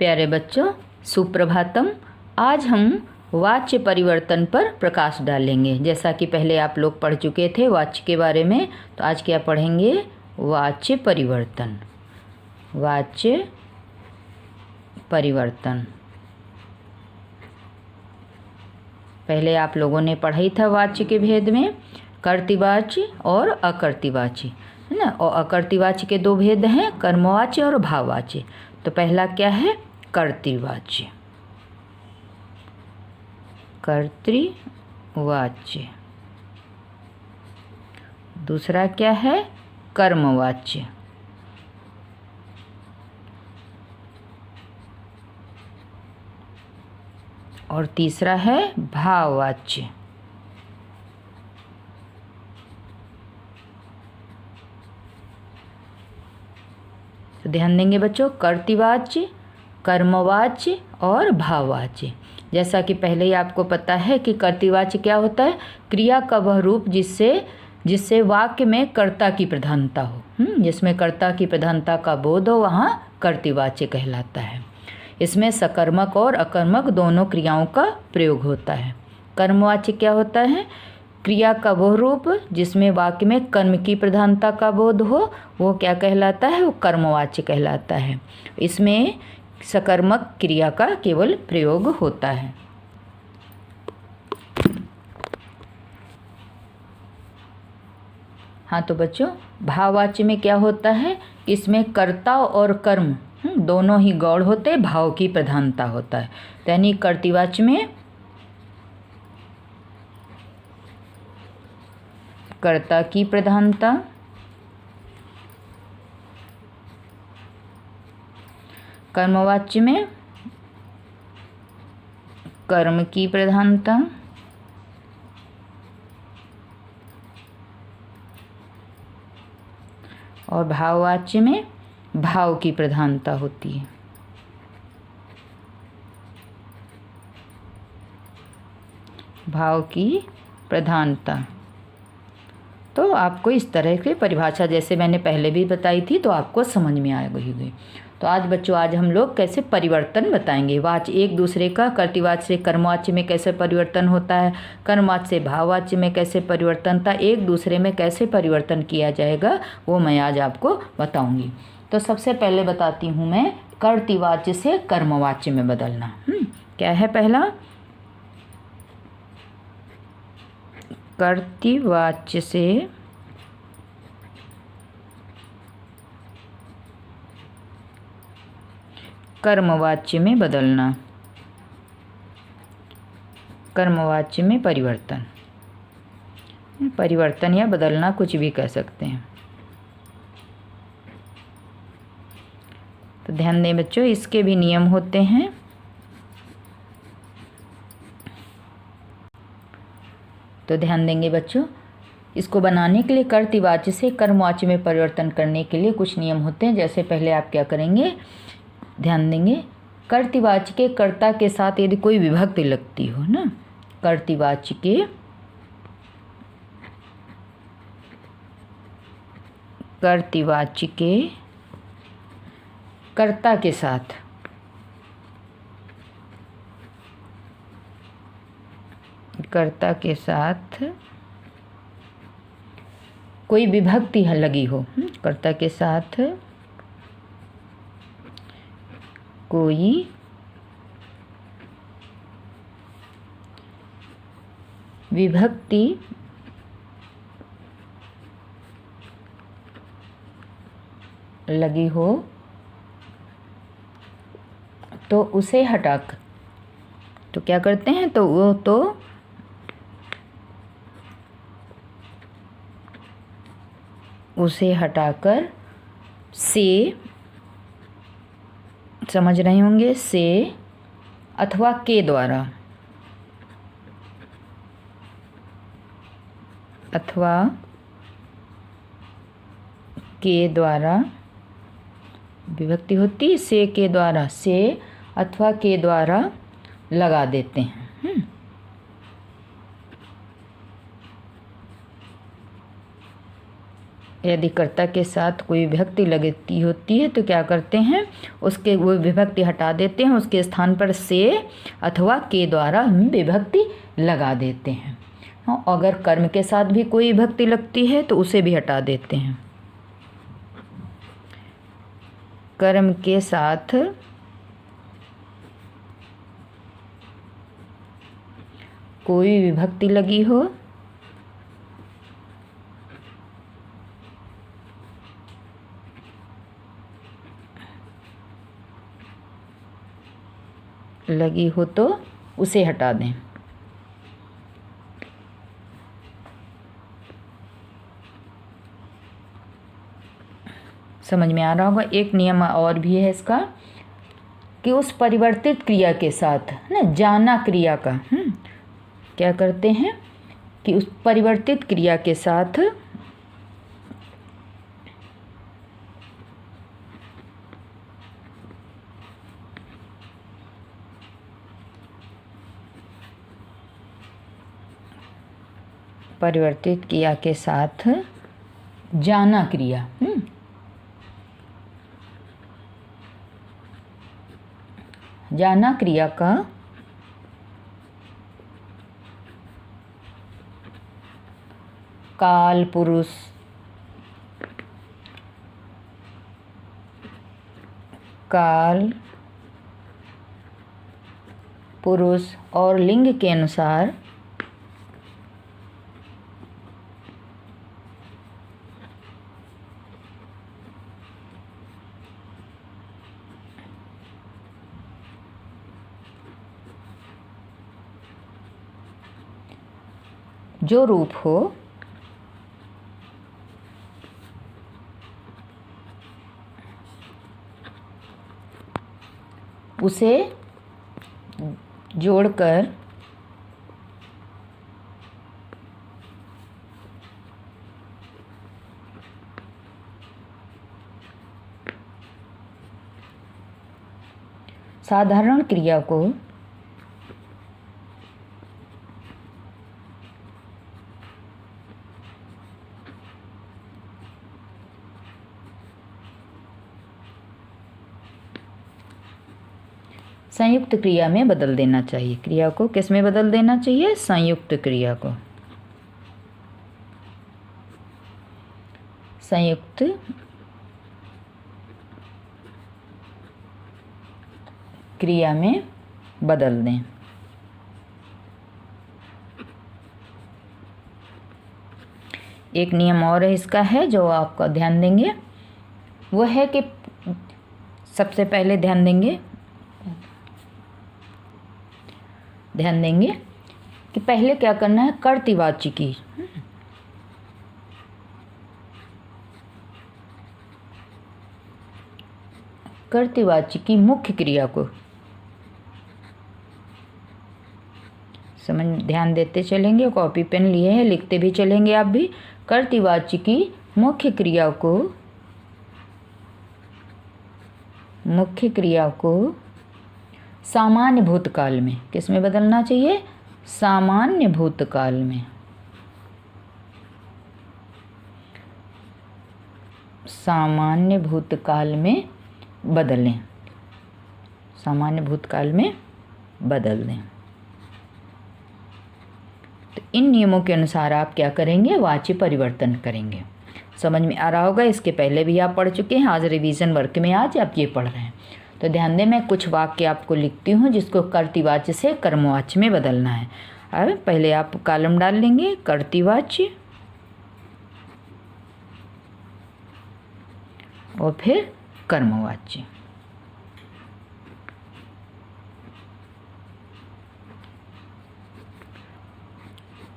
प्यारे बच्चों, सुप्रभातम। आज हम वाच्य परिवर्तन पर प्रकाश डालेंगे। जैसा कि पहले आप लोग पढ़ चुके थे वाच्य के बारे में, तो आज क्या पढ़ेंगे? वाच्य परिवर्तन। वाच्य परिवर्तन पहले आप लोगों ने पढ़ा ही था वाच्य के भेद में, कर्तृवाच्य और अकर्तृवाच्य, है ना। और अकर्तृवाच्य के दो भेद हैं, कर्मवाच्य और भाववाच्य। तो पहला क्या है? कर्तृवाच्य। कर्तृवाच्य। दूसरा क्या है? कर्मवाच्य। और तीसरा है भाववाच्य। तो ध्यान देंगे बच्चों, कर्तृवाच्य, कर्मवाच्य और भाववाच्य। जैसा कि पहले ही आपको पता है कि कर्तृवाच्य क्या होता है? क्रिया का वह रूप जिससे वाक्य में कर्ता की प्रधानता हो। जिसमें कर्ता की प्रधानता का बोध हो, वहाँ कर्तृवाच्य कहलाता है। इसमें सकर्मक और अकर्मक दोनों क्रियाओं का प्रयोग होता है। कर्मवाच्य क्या होता है? क्रिया का वह रूप जिसमें वाक्य में कर्म की प्रधानता का बोध हो, वो क्या कहलाता है? वो कर्मवाच्य कहलाता है। इसमें सकर्मक क्रिया का केवल प्रयोग होता है। हाँ, तो बच्चों, भाववाच्य में क्या होता है? इसमें कर्ता और कर्म दोनों ही गौण होते, भाव की प्रधानता होता है। यानी कर्तृवाच्य में कर्ता की प्रधानता, कर्मवाच्य में कर्म की प्रधानता, और भाववाच्य में भाव की प्रधानता होती है। भाव की प्रधानता। तो आपको इस तरह की परिभाषा जैसे मैंने पहले भी बताई थी, तो आपको समझ में आ गई। तो आज बच्चों, आज हम लोग कैसे परिवर्तन बताएंगे। वाच्य एक दूसरे का, कर्तृवाच्य से कर्मवाच्य में कैसे परिवर्तन होता है, कर्मवाच्य से भाववाच्य में कैसे परिवर्तन था, एक दूसरे में कैसे परिवर्तन किया जाएगा, वो मैं आज आपको बताऊंगी। तो सबसे पहले बताती हूँ मैं कर्तृवाच्य से कर्मवाच्य में बदलना। क्या है पहला? कर्तृवाच्य से कर्मवाच्य में बदलना। कर्मवाच्य में परिवर्तन, परिवर्तन या बदलना कुछ भी कह सकते हैं। तो ध्यान दें बच्चों, इसके भी नियम होते हैं। तो ध्यान देंगे बच्चों, इसको बनाने के लिए कर्तृवाच्य से कर्मवाच्य में परिवर्तन करने के लिए कुछ नियम होते हैं। जैसे पहले आप क्या करेंगे, ध्यान देंगे, कर्तृवाच्य के कर्ता के साथ यदि कोई विभक्ति लगती हो ना, कर्तृवाच्य के कर्ता के साथ कोई विभक्ति लगी हो, कर्ता के साथ कोई विभक्ति लगी हो, तो उसे हटाकर, तो क्या करते हैं, तो वो तो उसे हटाकर से, समझ रहे होंगे, से अथवा के द्वारा, अथवा के द्वारा विभक्ति होती, से के द्वारा, से अथवा के द्वारा लगा देते हैं। यदि कर्ता के साथ कोई विभक्ति लगती होती है तो क्या करते हैं, उसके वो विभक्ति हटा देते हैं, उसके स्थान पर से अथवा के द्वारा हम विभक्ति लगा देते हैं। हाँ, अगर कर्म के साथ भी कोई विभक्ति लगती है तो उसे भी हटा देते हैं। कर्म के साथ कोई विभक्ति लगी हो तो उसे हटा दें। समझ में आ रहा होगा। एक नियम और भी है इसका कि उस परिवर्तित क्रिया के साथ ना जाना क्रिया का क्या करते हैं कि उस परिवर्तित क्रिया के साथ परिवर्तित क्रिया के साथ जाना क्रिया जाना क्रिया का काल पुरुष और लिंग के अनुसार जो रूप हो उसे जोड़कर साधारण क्रिया को संयुक्त क्रिया में बदल देना चाहिए। क्रिया को किस में बदल देना चाहिए? संयुक्त क्रिया को संयुक्त क्रिया में बदल दें। एक नियम और है इसका है जो आपका ध्यान देंगे, वो है कि सबसे पहले ध्यान देंगे कि पहले क्या करना है, कर्तृवाचिकी मुख्य क्रिया को ध्यान देते चलेंगे। कॉपी पेन लिए हैं, लिखते भी चलेंगे आप भी। कर्तृवाचिकी मुख्य क्रिया को सामान्य भूतकाल में किस में बदलना चाहिए? सामान्य भूतकाल में बदलें। सामान्य भूतकाल में बदल दें। तो इन नियमों के अनुसार आप क्या करेंगे? वाच्य परिवर्तन करेंगे। समझ में आ रहा होगा। इसके पहले भी आप पढ़ चुके हैं, आज रिवीजन वर्क में आज आप ये पढ़ रहे हैं। तो ध्यान दें, मैं कुछ वाक्य आपको लिखती हूँ जिसको कर्तृवाच्य से कर्मवाच्य में बदलना है। अब पहले आप कॉलम डाल लेंगे कर्तृवाच्य और फिर कर्मवाच्य।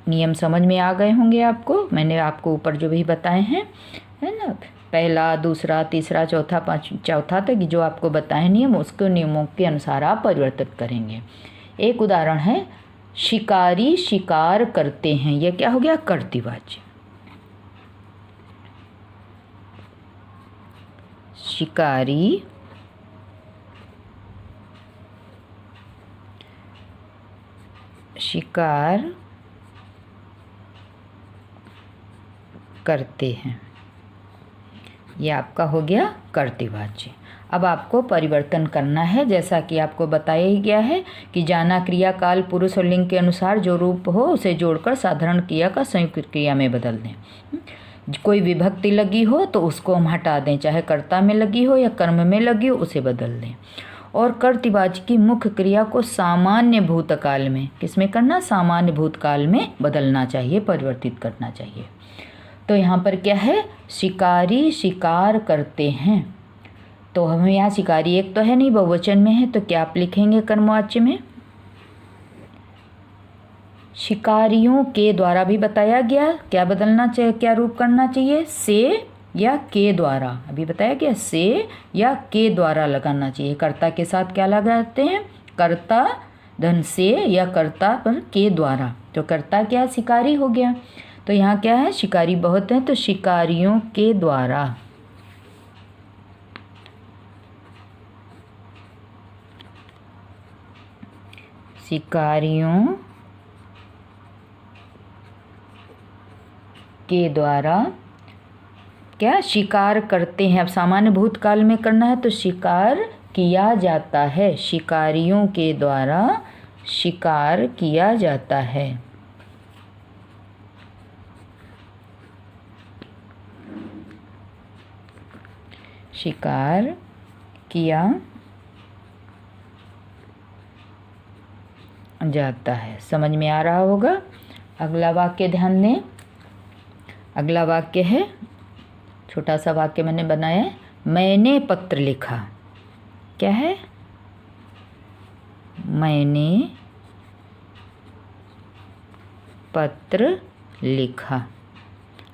नियम समझ में आ गए होंगे आपको। मैंने आपको ऊपर जो भी बताए हैं, है ना, पहला, दूसरा, तीसरा, चौथा तक जो आपको बताए नियम, उसके नियमों के अनुसार आप परिवर्तित करेंगे। एक उदाहरण है, शिकारी शिकार करते हैं। यह क्या हो गया? कर्तृवाच्य। शिकारी शिकार करते हैं। ये आपका हो गया कर्तृवाच्य। अब आपको परिवर्तन करना है, जैसा कि आपको बताया ही गया है कि जाना क्रिया काल पुरुष और लिंग के अनुसार जो रूप हो उसे जोड़कर साधारण क्रिया का संयुक्त क्रिया में बदल दें। कोई विभक्ति लगी हो तो उसको हम हटा दें, चाहे कर्ता में लगी हो या कर्म में लगी हो उसे बदल दें। और कर्तृवाच्य की मुख्य क्रिया को सामान्य भूतकाल में, किसमें करना, सामान्य भूतकाल में बदलना चाहिए, परिवर्तित करना चाहिए। तो यहाँ पर क्या है, शिकारी शिकार करते हैं, तो हमें यहाँ शिकारी एक तो है नहीं, बहुवचन में है, तो क्या आप लिखेंगे कर्मवाच्य में, शिकारियों के द्वारा भी बताया गया, क्या बदलना चाहिए, क्या रूप करना चाहिए, से या के द्वारा, अभी बताया गया से या के द्वारा लगाना चाहिए। कर्ता के साथ क्या लगाते हैं, कर्ता धन से या कर्ता पर के द्वारा, तो कर्ता क्या, शिकारी हो गया। तो यहाँ क्या है, शिकारी बहुत हैं, तो शिकारियों के द्वारा, शिकारियों के द्वारा क्या शिकार करते हैं। अब सामान्य भूतकाल में करना है तो शिकार किया जाता है, शिकारियों के द्वारा शिकार किया जाता है। शिकार किया जाता है, समझ में आ रहा होगा। अगला वाक्य ध्यान दें, अगला वाक्य है, छोटा सा वाक्य मैंने बनाया है, मैंने पत्र लिखा, क्या है, मैंने पत्र लिखा।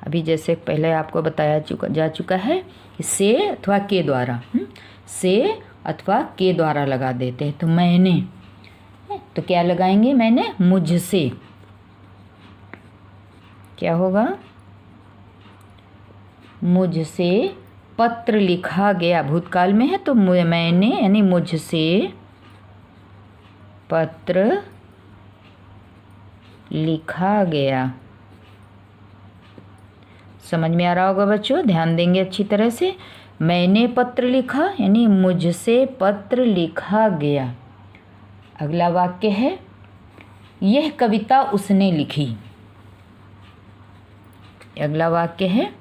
अभी जैसे पहले आपको बताया जा चुका है कि से अथवा के द्वारा, से अथवा के द्वारा लगा देते हैं, तो मैंने, तो क्या लगाएंगे, मैंने मुझसे, क्या होगा, मुझसे पत्र लिखा गया, भूतकाल में है तो मैंने यानी मुझसे पत्र लिखा गया। समझ में आ रहा होगा बच्चों, ध्यान देंगे अच्छी तरह से। मैंने पत्र लिखा यानी मुझसे पत्र लिखा गया। अगला वाक्य है, यह कविता उसने लिखी। अगला वाक्य है,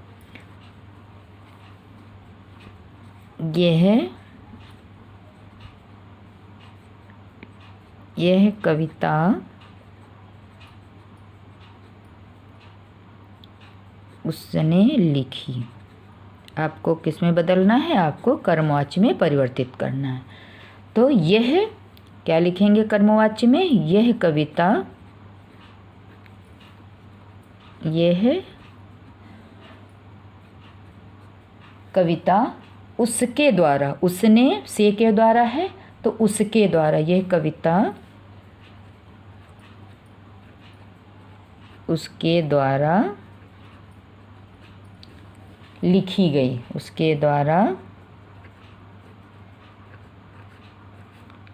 यह कविता उसने लिखी। आपको किस में बदलना है, आपको कर्मवाच्य में परिवर्तित करना है। तो यह क्या लिखेंगे कर्मवाच्य में, यह कविता, यह कविता उसके द्वारा, उसने से के द्वारा है तो उसके द्वारा, यह कविता उसके द्वारा लिखी गई, उसके द्वारा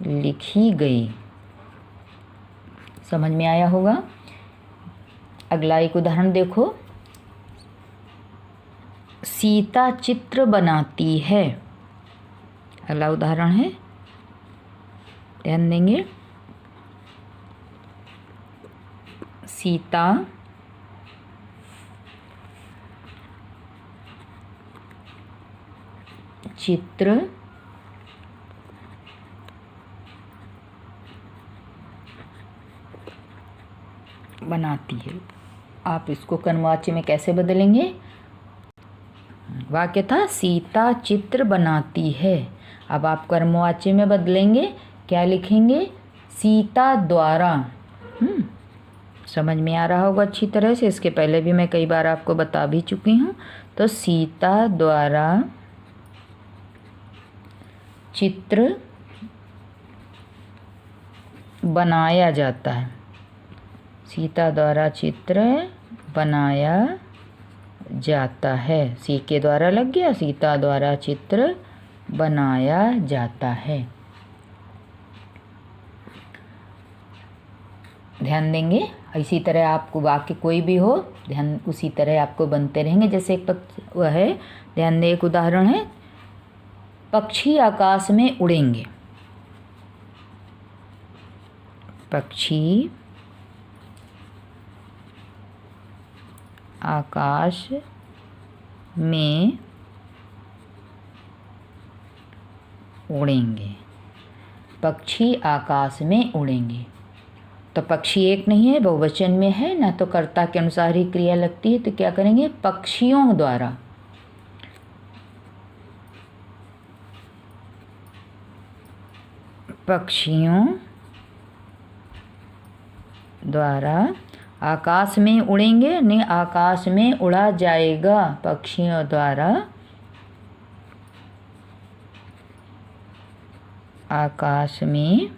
लिखी गई। समझ में आया होगा। अगला एक उदाहरण देखो, सीता चित्र बनाती है। अगला उदाहरण है, ध्यान देंगे, सीता चित्र बनाती है। आप इसको कर्मवाच्य में कैसे बदलेंगे, वाक्य था सीता चित्र बनाती है, अब आप कर्मवाच्य में बदलेंगे, क्या लिखेंगे, सीता द्वारा। समझ में आ रहा होगा अच्छी तरह से, इसके पहले भी मैं कई बार आपको बता भी चुकी हूँ। तो सीता द्वारा चित्र बनाया जाता है, सीता द्वारा चित्र बनाया जाता है, सी के द्वारा लग गया, सीता द्वारा चित्र बनाया जाता है। ध्यान देंगे। इसी तरह आपको वाक्य कोई भी हो, ध्यान उसी तरह आपको बनते रहेंगे। जैसे एक वह है, ध्यान दें, एक उदाहरण है, पक्षी आकाश में उड़ेंगे। पक्षी आकाश में उड़ेंगे। पक्षी आकाश में उड़ेंगे। तो पक्षी एक नहीं है, बहुवचन में है ना, तो कर्ता के अनुसार ही क्रिया लगती है। तो क्या करेंगे, पक्षियों द्वारा, पक्षियों द्वारा आकाश में उड़ेंगे, नहीं आकाश में उड़ा जाएगा। पक्षियों द्वारा आकाश में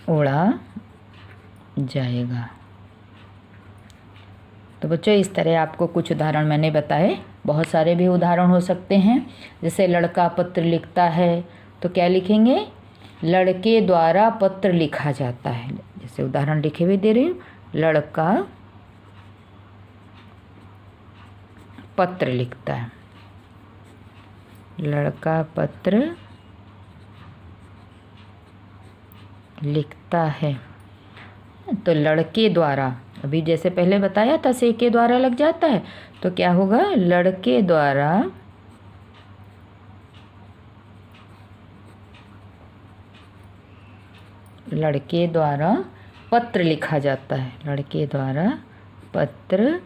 उड़ा जाएगा। तो बच्चों इस तरह आपको कुछ उदाहरण मैंने बताए, बहुत सारे भी उदाहरण हो सकते हैं। जैसे लड़का पत्र लिखता है, तो क्या लिखेंगे, लड़के द्वारा पत्र लिखा जाता है। जैसे उदाहरण लिखे हुए दे रही हूँ, लड़का पत्र लिखता है। लड़का पत्र लिखता है। तो लड़के द्वारा, अभी जैसे पहले बताया था से के द्वारा लग जाता है, तो क्या होगा, लड़के द्वारा पत्र लिखा जाता है। लड़के द्वारा पत्र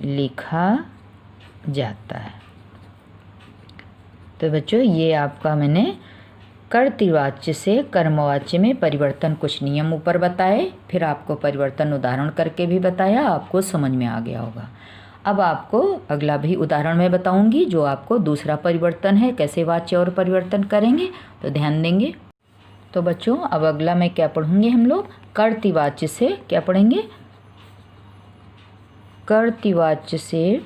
लिखा जाता है। तो बच्चों ये आपका मैंने कर्तृवाच्य से कर्मवाच्य में परिवर्तन कुछ नियम ऊपर बताए, फिर आपको परिवर्तन उदाहरण करके भी बताया, आपको समझ में आ गया होगा। अब आपको अगला भी उदाहरण मैं बताऊंगी, जो आपको दूसरा परिवर्तन है, कैसे वाच्य और परिवर्तन करेंगे, तो ध्यान देंगे। तो बच्चों अब अगला मैं क्या पढ़ूंगी, हम लोग कर्तृवाच्य से क्या पढ़ेंगे, कर्तृवाच्य से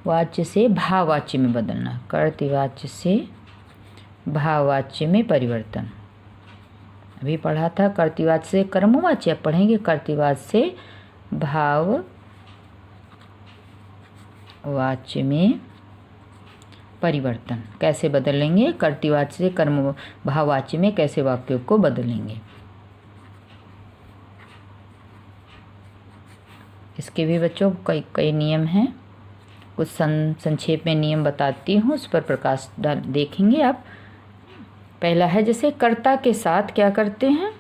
वाच्य से भाववाच्य में बदलना। कर्तृवाच्य से भाववाच्य में परिवर्तन। अभी पढ़ा था कर्तृवाच्य से कर्मवाच्य, अब पढ़ेंगे कर्तृवाच्य से भाववाच्य में परिवर्तन। कैसे बदलेंगे, कर्तृवाच्य से कर्म भाववाच्य में कैसे वाक्यों को बदलेंगे, इसके भी बच्चों कई नियम हैं। कुछ संक्षेप में नियम बताती हूँ, उस पर प्रकाश देखेंगे आप। पहला है, जैसे कर्ता के साथ क्या करते हैं,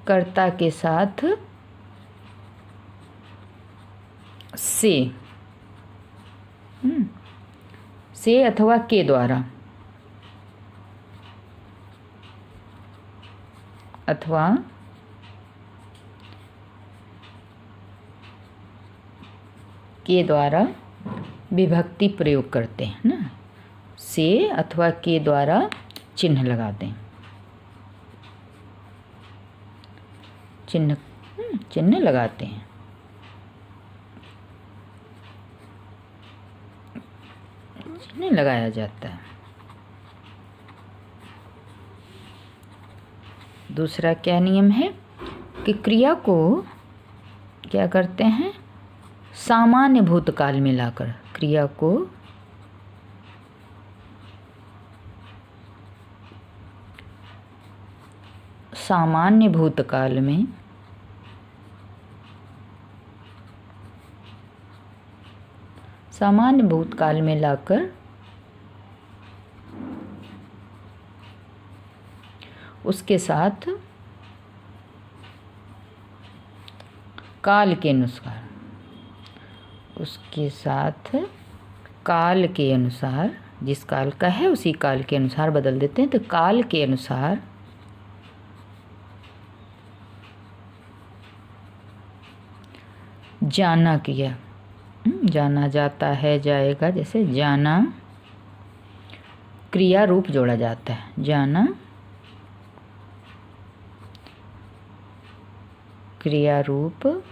कर्ता के साथ से अथवा के द्वारा, अथवा के द्वारा विभक्ति प्रयोग करते हैं ना, से अथवा के द्वारा चिन्ह लगाते हैं, चिन्ह लगाते हैं। चिन्ह लगाया जाता है। दूसरा क्या नियम है कि क्रिया को क्या करते हैं, सामान्य भूतकाल में लाकर, क्रिया को सामान्य भूतकाल में लाकर उसके साथ काल के अनुसार, जिस काल का है उसी काल के अनुसार बदल देते हैं। तो काल के अनुसार जाना किया, जाना जाता है, जाएगा, जैसे जाना क्रिया रूप जोड़ा जाता है। जाना क्रिया रूप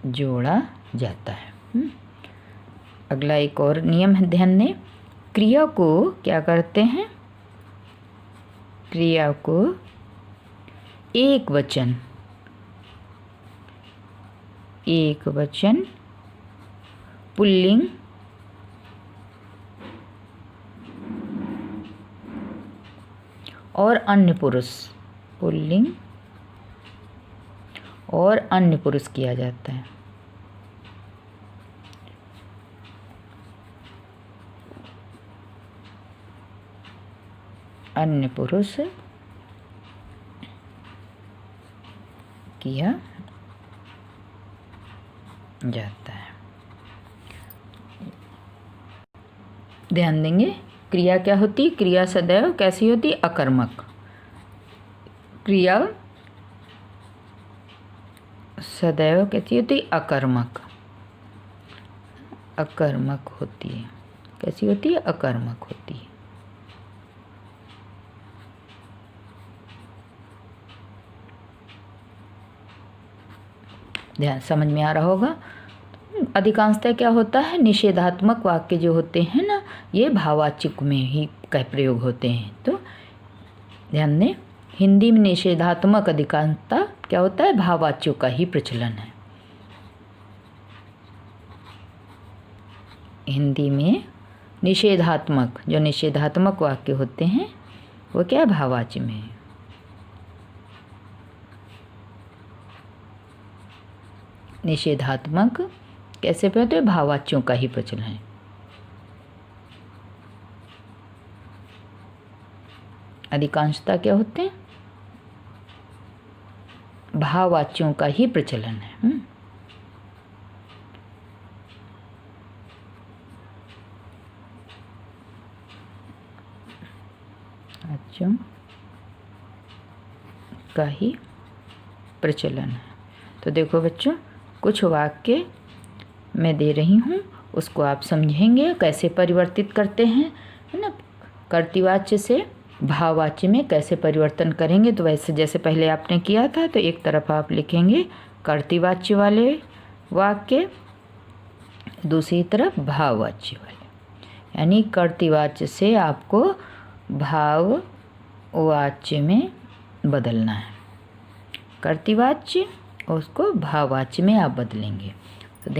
जोड़ा जाता है। अगला एक और नियम है, ध्यान दें। क्रिया को क्या करते हैं? क्रिया को एक वचन पुल्लिंग और अन्य पुरुष, पुल्लिंग और अन्य पुरुष किया जाता है। अन्य पुरुष किया जाता है। ध्यान देंगे, क्रिया क्या होती है? क्रिया सदैव कैसी होती है? अकर्मक। क्रिया सदैव कैसी होती है? अकर्मक। अकर्मक होती है। कैसी होती है? अकर्मक होती है। ध्यान, समझ में आ रहा होगा। अधिकांशतः क्या होता है? निषेधात्मक वाक्य जो होते हैं ना, ये भाववाचक में ही का प्रयोग होते हैं। तो ध्यान दें, हिंदी में निषेधात्मक अधिकांशतः क्या होता है? भाववाच्यों का ही प्रचलन है। हिंदी में निषेधात्मक, जो निषेधात्मक वाक्य होते हैं वो क्या है? भाववाच्य में है। निषेधात्मक कैसे पे होते हैं? भाववाच्यों का ही प्रचलन है। अधिकांशतः क्या होते हैं? भाववाच्यों का ही प्रचलन है। वाच्यों का ही प्रचलन है। तो देखो बच्चों, कुछ वाक्य मैं दे रही हूँ, उसको आप समझेंगे कैसे परिवर्तित करते हैं, है ना। कर्तृवाच्य से भाववाच्य में कैसे परिवर्तन करेंगे, तो वैसे जैसे पहले आपने किया था, तो एक तरफ आप लिखेंगे कर्तृवाच्य वाले वाक्य, दूसरी तरफ भाववाच्य वाले। यानी कर्तृवाच्य से आपको भाववाच्य में बदलना है। कर्तृवाच्य उसको भाववाच्य में आप बदलेंगे। तो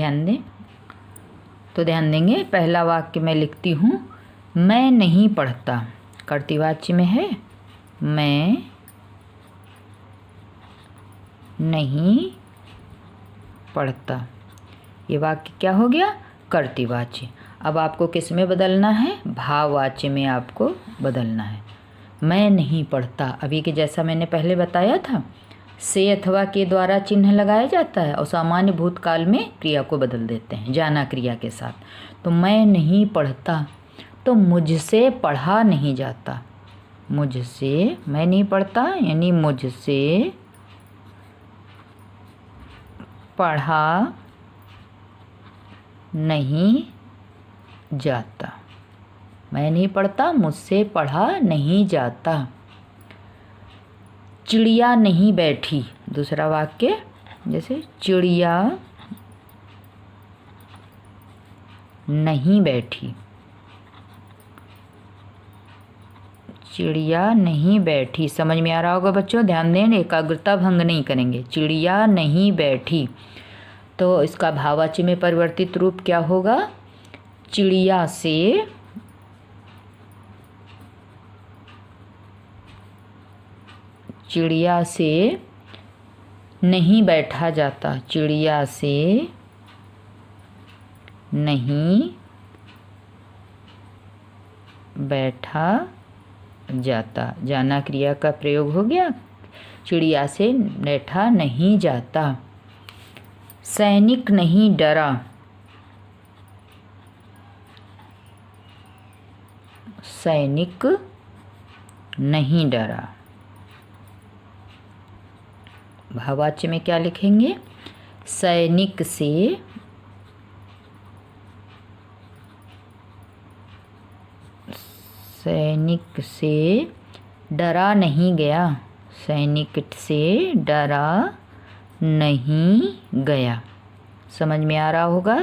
ध्यान देंगे, पहला वाक्य मैं लिखती हूँ, मैं नहीं पढ़ता। कर्तृवाच्य में है मैं नहीं पढ़ता। ये वाक्य क्या हो गया? कर्तृवाच्य। अब आपको किस में बदलना है? भाववाच्य में आपको बदलना है। मैं नहीं पढ़ता, अभी के जैसा मैंने पहले बताया था, से अथवा के द्वारा चिन्ह लगाया जाता है और सामान्य भूतकाल में क्रिया को बदल देते हैं जाना क्रिया के साथ। तो मैं नहीं पढ़ता, तो मुझसे पढ़ा नहीं जाता। मुझसे, मैं नहीं पढ़ता यानी मुझसे पढ़ा नहीं जाता। मैं नहीं पढ़ता, मुझसे पढ़ा नहीं जाता। चिड़िया नहीं बैठी, दूसरा वाक्य, जैसे चिड़िया नहीं बैठी। चिड़िया नहीं बैठी, समझ में आ रहा होगा बच्चों। ध्यान दें, एकाग्रता भंग नहीं करेंगे। चिड़िया नहीं बैठी, तो इसका भाववाच्य में परिवर्तित रूप क्या होगा? चिड़िया से नहीं बैठा जाता। चिड़िया से नहीं बैठा जाता। जाना क्रिया का प्रयोग हो गया। चिड़िया से बैठा नहीं जाता। सैनिक नहीं डरा। सैनिक नहीं डरा। भाववाच्य में क्या लिखेंगे? सैनिक से डरा नहीं गया। सैनिक से डरा नहीं गया। समझ में आ रहा होगा।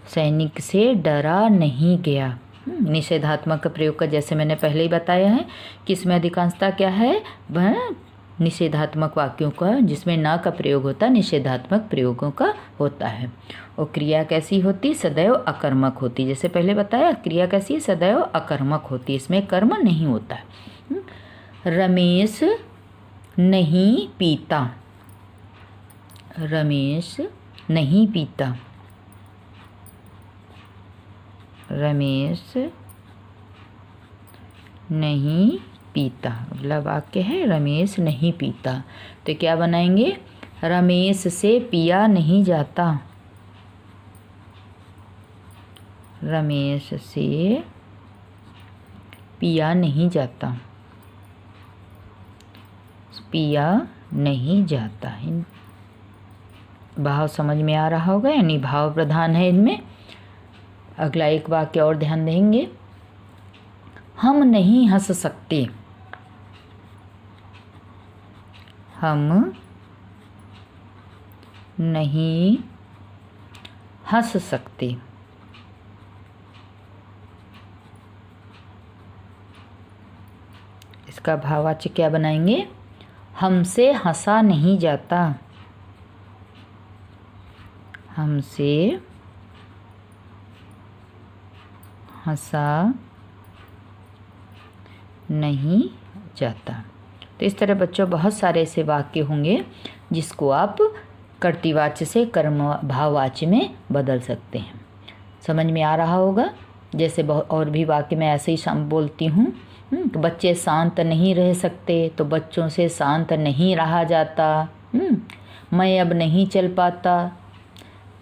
सैनिक से डरा नहीं गया। निषेधात्मक प्रयोग का जैसे मैंने पहले ही बताया है कि इसमें अधिकांशता क्या है, वह निषेधात्मक वाक्यों का, जिसमें ना का प्रयोग होता है, निषेधात्मक प्रयोगों का होता है। और क्रिया कैसी होती, सदैव अकर्मक होती। जैसे पहले बताया, क्रिया कैसी, सदैव अकर्मक होती, इसमें कर्म नहीं होता है। रमेश नहीं पीता, रमेश नहीं पीता, रमेश नहीं पीता, अगला वाक्य है रमेश नहीं पीता। तो क्या बनाएंगे, रमेश से पिया नहीं जाता, रमेश से पिया नहीं जाता, पिया नहीं जाता। भाव समझ में आ रहा होगा, यानी भाव प्रधान है इनमें। अगला एक वाक्य और ध्यान देंगे, हम नहीं हंस सकते, हम नहीं हंस सकते, इसका भाववाच्य क्या बनाएंगे, हमसे हंसा नहीं जाता, हमसे हंसा नहीं जाता। तो इस तरह बच्चों बहुत सारे ऐसे वाक्य होंगे जिसको आप कर्तृवाच्य से कर्म भाववाच्य में बदल सकते हैं। समझ में आ रहा होगा। जैसे बहुत और भी वाक्य मैं ऐसे ही बोलती हूँ, तो बच्चे शांत नहीं रह सकते, तो बच्चों से शांत नहीं रहा जाता। मैं अब नहीं चल पाता,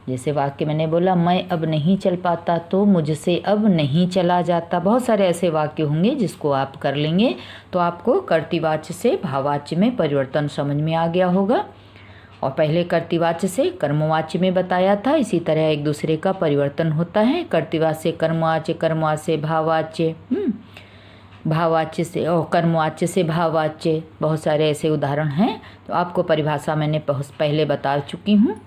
जैसे वाक्य मैंने बोला, मैं अब नहीं चल पाता, तो मुझसे अब नहीं चला जाता। बहुत सारे ऐसे वाक्य होंगे जिसको आप कर लेंगे तो आपको कर्तृवाच्य से भाववाच्य में परिवर्तन समझ में आ गया होगा। और पहले कर्तृवाच्य से कर्मवाच्य में बताया था, इसी तरह एक दूसरे का परिवर्तन होता है। कर्तृवाच्य से कर्मवाच्य, कर्मवाच्य से भाववाच्य, भाववाच्य से और कर्मवाच्य से भाववाच्य। बहुत सारे ऐसे उदाहरण हैं, तो आपको परिभाषा मैंने पहले बता चुकी हूँ।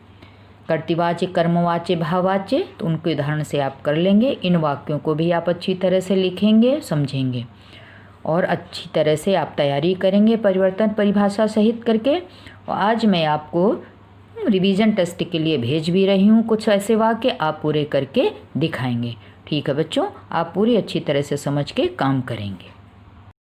कर्तृवाच्य, कर्मवाच्य, भाववाच्य, तो उनके उदाहरण से आप कर लेंगे। इन वाक्यों को भी आप अच्छी तरह से लिखेंगे, समझेंगे और अच्छी तरह से आप तैयारी करेंगे परिवर्तन परिभाषा सहित करके। और आज मैं आपको रिवीजन टेस्ट के लिए भेज भी रही हूँ कुछ ऐसे वाक्य, आप पूरे करके दिखाएंगे। ठीक है बच्चों, आप पूरी अच्छी तरह से समझ के काम करेंगे।